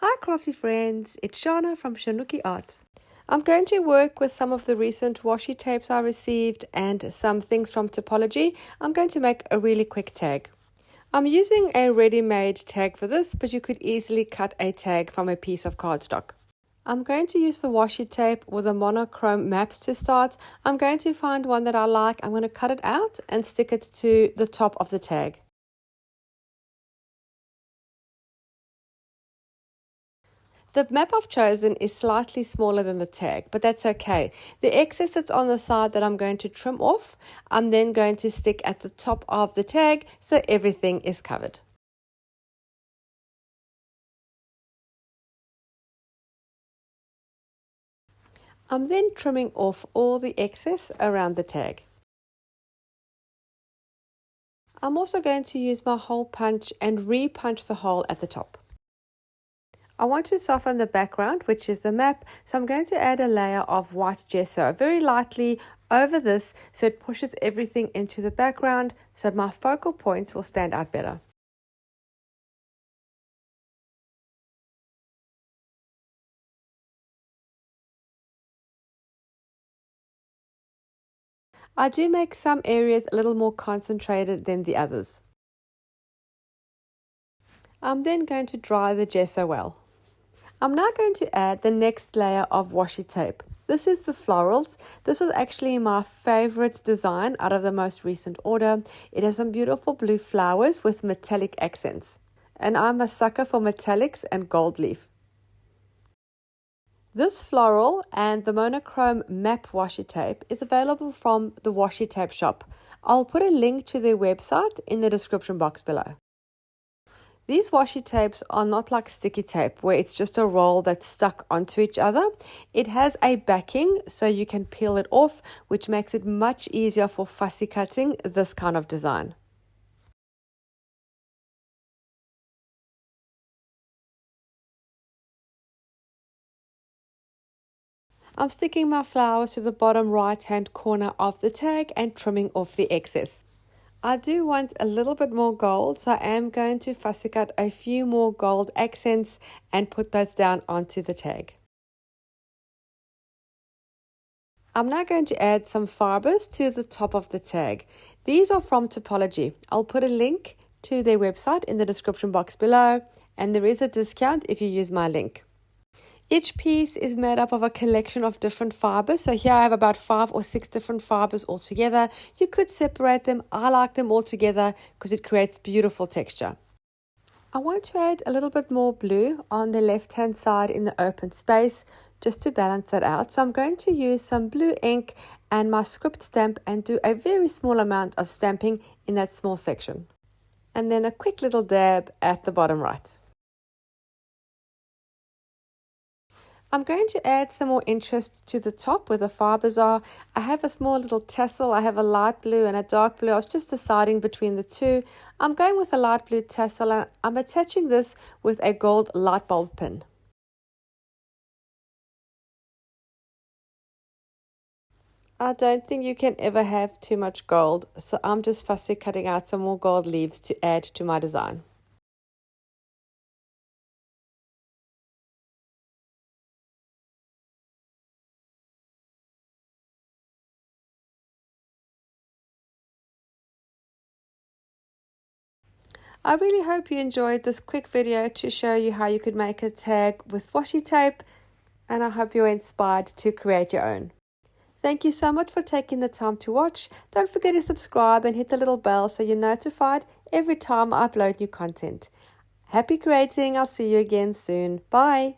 Hi crafty friends, it's Shana from ShanoukiArt. I'm going to work with some of the recent washi tapes I received and some things from Taperlogy. I'm going to make a really quick tag. I'm using a ready-made tag for this, but you could easily cut a tag from a piece of cardstock. I'm going to use the washi tape with the monochrome maps to start. I'm going to find one that I like. I'm going to cut it out and stick it to the top of the tag. The map I've chosen is slightly smaller than the tag, but that's okay. The excess that's on the side that I'm going to trim off, I'm then going to stick at the top of the tag so everything is covered. I'm then trimming off all the excess around the tag. I'm also going to use my hole punch and re-punch the hole at the top. I want to soften the background, which is the map, so I'm going to add a layer of white gesso very lightly over this so it pushes everything into the background so that my focal points will stand out better. I do make some areas a little more concentrated than the others. I'm then going to dry the gesso well. I'm now going to add the next layer of washi tape. This is the Florals. This was actually my favorite design out of the most recent order. It has some beautiful blue flowers with metallic accents. And I'm a sucker for metallics and gold leaf. This floral and the monochrome map washi tape is available from the Washi Tape shop. I'll put a link to their website in the description box below. These washi tapes are not like sticky tape where it's just a roll that's stuck onto each other. It has a backing so you can peel it off, which makes it much easier for fussy cutting this kind of design. I'm sticking my flowers to the bottom right hand corner of the tag and trimming off the excess. I do want a little bit more gold, so I am going to fussy cut a few more gold accents and put those down onto the tag. I'm now going to add some fibers to the top of the tag. These are from Taperlogy. I'll put a link to their website in the description box below, and there is a discount if you use my link. Each piece is made up of a collection of different fibers. So here I have about 5 or 6 different fibers all together. You could separate them. I like them all together because it creates beautiful texture. I want to add a little bit more blue on the left-hand side in the open space just to balance that out. So I'm going to use some blue ink and my script stamp and do a very small amount of stamping in that small section. And then a quick little dab at the bottom right. I'm going to add some more interest to the top where the fibers are. I have a small little tassel. I have a light blue and a dark blue. I was just deciding between the two. I'm going with a light blue tassel and I'm attaching this with a gold light bulb pin. I don't think you can ever have too much gold, so I'm just fussy cutting out some more gold leaves to add to my design. I really hope you enjoyed this quick video to show you how you could make a tag with washi tape, and I hope you're inspired to create your own. Thank you so much for taking the time to watch. Don't forget to subscribe and hit the little bell so you're notified every time I upload new content. Happy creating. I'll see you again soon. Bye.